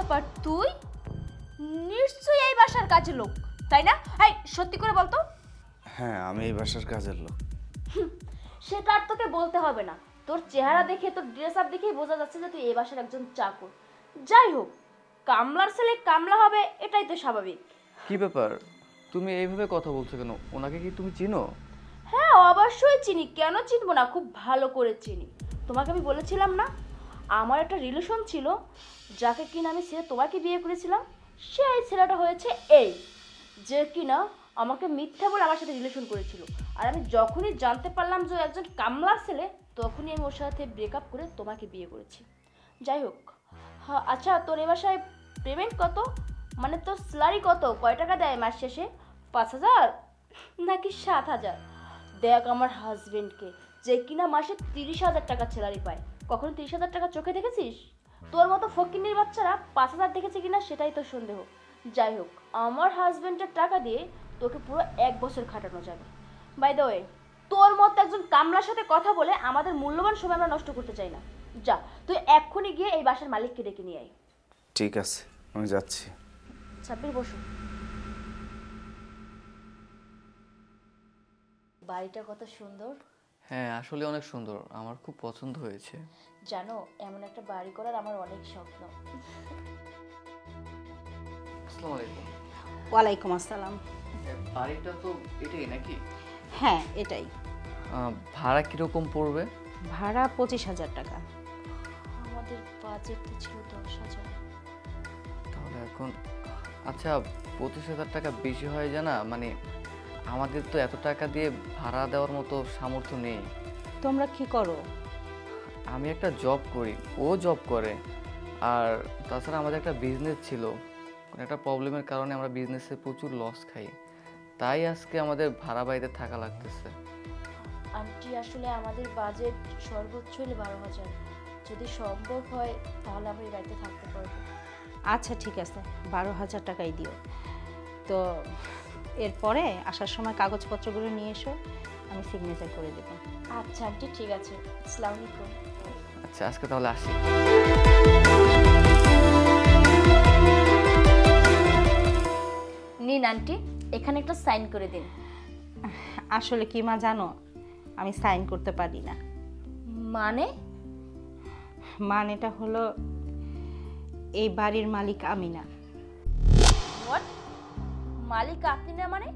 ব্যাপার, তুই নিশ্চয়ই এই বাসার কাজের লোক, তাই না? এই সত্যি করে বলতো। হ্যাঁ, আমি এই বাসার কাজের লোক। সেটা আর তোকে বলতে হবে না, তোর চেহারা দেখে, তোর ড্রেস আপ দেখেই বোঝা যাচ্ছে যে তুই এই বাসার একজন চাকর। যাই হোক, কামলার ছেলে কামলা হবে, এটাই তো স্বাভাবিক। কি ব্যাপার, তুমি এইভাবে কথা বলছো কেন? ওনাকে কি তুমি চিনো? হ্যাঁ অবশ্যই চিনি, কেন চিনবো না, খুব ভালো করে চিনি। তোমাকে আমি বলেছিলাম না আমার একটা রিলেশন ছিল, যাকে কিনা আমি ছেড়ে তোমাকে বিয়ে করেছিলাম। সেই ছেলেটা হয়েছে এই, যে কিনা আমাকে মিথ্যা বলে আমার সাথে রিলেশন করেছিল। আর আমি যখনই জানতে পারলাম যে একজন কামলার ছেলে, তখনই আমি ওর সাথে ব্রেকআপ করে তোমাকে বিয়ে করেছি। যাই হোক, হ্যাঁ আচ্ছা, তোর এ বাসায় পেমেন্ট কত, মানে তোর স্যালারি কত, কয় টাকা দেয় মাস শেষে? 5,000 নাকি 7,000? দেখ আমার হাজবেন্ডকে, যে কিনা মাসে 30,000 টাকা স্যালারি পায়, কখনো 30,000 টাকা চোখে দেখেছিস? তোর মতো ফকিন্নির বাচ্চারা 5,000 দেখেছে কিনা সেটাই তো সন্দেহ। যাই হোক, আমার হাজবেন্ডের টাকা দিয়ে তোকে পুরো 1 বছর খাটানো যাবে। বাই দ্য ওয়ে, তোর মতো একজন কামলার সাথে কথা বলে আমাদের মূল্যবান সময় আমরা নষ্ট করতে চাই না। যা, তুই এক্ষুনি গিয়ে এই বাসার মালিককে ডেকে নিয়ে আয়। ঠিক আছে, আমি যাচ্ছি। ছাব্বির বসু, বাড়িটা কত সুন্দর। হ্যাঁ আসলে অনেক সুন্দর, আমার খুব পছন্দ হয়েছে। জানো, এমন একটা বাড়ি করার আমার অনেক স্বপ্ন। আসসালামু আলাইকুম। ওয়ালাইকুম আসসালাম। বাড়িটা তো এটাই নাকি? হ্যাঁ এটাই। ভাড়া কিরকম পড়বে? ভাড়া 25,000 টাকা। আমাদের বাজেট তো ছিল 10,000। তাহলে এখন আচ্ছা 25,000 টাকা বেশি হয়ে যায় না? মানে আমাদের তো এত টাকা দিয়ে ভাড়া দেওয়ার মতো সামর্থ্য নেই। তোমরা কি করো? আমি একটা জব করি, ও জব করে, আর তাছাড়া আমাদের একটা বিজনেস ছিল। কোনো একটা প্রবলেমের কারণে আমরা বিজনেসে প্রচুর লস খাই, তাই আজকে আমাদের ভাড়া বাড়িতে থাকা লাগতেছে। আন্টি আসলে আমাদের বাজেট সর্বোচ্চ হলে 12,000, যদি সম্ভব হয় তাহলে আমরা এই বাড়িতে থাকতে পারবো। আচ্ছা ঠিক আছে, 12,000 টাকাই দিও। তো এরপরে আসার সময় কাগজপত্রগুলো নিয়ে এসো, আমি সিগনেচার করে দেবো। আচ্ছা আন্টি ঠিক আছে, আসসালামু আলাইকুম। আচ্ছা আজকে তাহলে আসি। নিন আন্টি, এখানে একটা সাইন করে দিন। আসলে কি মা জানো, আমি সাইন করতে পারি না। মানে? মানেটা হলো এই বাড়ির মালিক আমি না। হোয়াট? মালিক আপনি না মানে?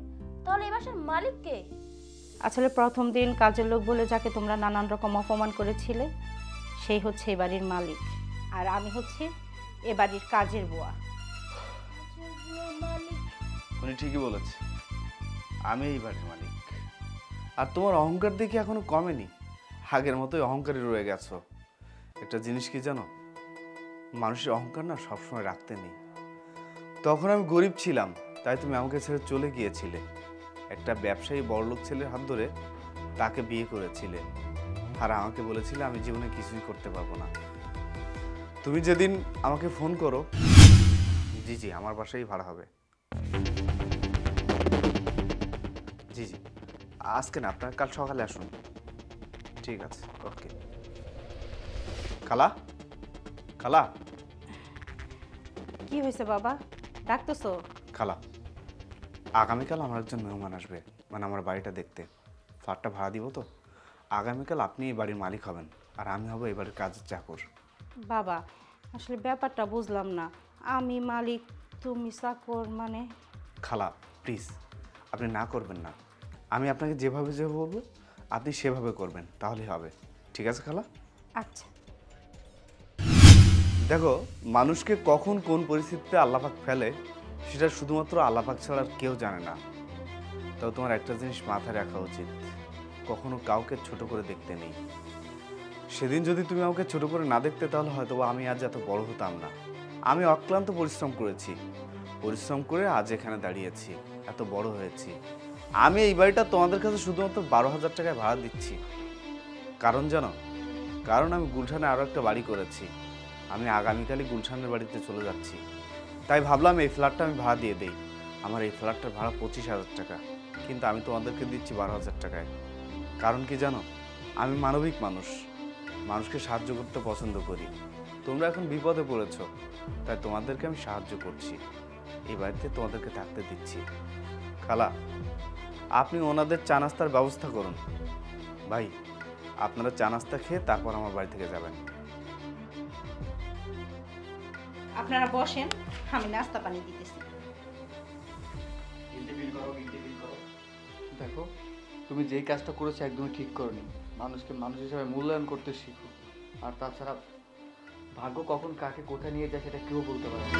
তাহলে এই বাসার মালিক কে? আসলে প্রথম দিন কাজের লোক বলে যাকে তোমরা নানান রকম অপমান করেছিলে, সেই হচ্ছে এ বাড়ির মালিক, আর আমি হচ্ছে এ বাড়ির কাজের বুয়া। উনি ঠিকই বলেছে, আমি এই বাড়ির মালিক। আর তোমার অহংকার দেখে এখনো কমেনি, আগের মতোই অহংকারী রয়ে গেছো। একটা জিনিস কি জানো, মানুষের অহংকার না সবসময় রাখতে নেই। তখন আমি গরিব ছিলাম, তাই তুমি আমাকে ছেড়ে চলে গিয়েছিলে। একটা ব্যবসায়ী বড়লোক ছেলের হাত ধরে তাকে বিয়ে করেছিলে, আর আমাকে বলেছিলে আমি জীবনে কিছুই করতে পারবো না। তুমি যেদিন আমাকে ফোন করো, জি জি আমার বাসায় ভাড়া হবে, জি জি আজকে না, আপনার কাল সকালে আসুন। ঠিক আছে, ওকে। খালা, খালা। কি হয়েছে বাবা, ডাকতেছো? খালা, আগামীকাল আমার একজন মেহমান আসবে, মানে আমার বাড়িটা দেখতে। ফ্ল্যাটটা ভাড়া দিব তো, আগামীকাল আপনি এই বাড়ির মালিক হবেন, আর আমি হব এই বাড়ির কাজের চাকর। বাবা আসলে ব্যাপারটা বুঝলাম না, আমি মালিক তুমি চাকর মানে? খালা প্লিজ, আপনি না করবেন না। আমি আপনাকে যেভাবে যেভাবে বলবো আপনি সেভাবে করবেন, তাহলেই হবে। ঠিক আছে খালা? আচ্ছা। দেখো, মানুষকে কখন কোন পরিস্থিতিতে আল্লাহ পাক ফেলে সেটা শুধুমাত্র আল্লাহ পাক ছাড়া আর কেউ জানে না। তাও তোমার একটা জিনিস মাথায় রাখা উচিত, কখনো কাউকে ছোট করে দেখতে নেই। সেদিন যদি তুমি আমাকে ছোট করে না দেখতে, তাহলে হয়তো আমি আজ এত বড় হতাম না। আমি অক্লান্ত পরিশ্রম করেছি, পরিশ্রম করে আজ এখানে দাঁড়িয়েছি, এত বড় হয়েছি। আমি এই বাড়িটা তোমাদের কাছে শুধুমাত্র 12,000 টাকায় ভাড়া দিচ্ছি। কারণ জানো, কারণ আমি গুলশানে আরও একটা বাড়ি করেছি। আমি আগামীকালই গুলশানের বাড়িতে চলে যাচ্ছি, তাই ভাবলাম এই ফ্ল্যাটটা আমি ভাড়া দিয়ে দেই। আমার এই ফ্ল্যাটটার ভাড়া 25,000 টাকা, কিন্তু আমি তোমাদেরকে দিচ্ছি 12,000 টাকায়। কারণ কি জানো, আমি মানবিক মানুষ, মানুষকে সাহায্য করতে পছন্দ করি। তোমরা এখন বিপদে পড়েছো, তাই তোমাদেরকে আমি সাহায্য করছি। এই বাড়িতে তোমাদেরকে থাকতে দিচ্ছি। খালা, আপনি ওনাদের চা নাস্তার ব্যবস্থা করুন। ভাই, আপনারা চা নাস্তা খেয়ে তারপর আমার বাড়ি থেকে যাবেন। আপনারা বসেন, আমি নাস্তা পানি দিতেছি। দেখো, তুমি যেই কাজটা করেছো একদমই ঠিক করনি। মানুষকে মানুষ হিসেবে মূল্যায়ন করতে শিখো। আর তাছাড়া ভাগ্য কখন কাকে কোথায় নিয়ে যায় সেটা কেউ বলতে পারে না।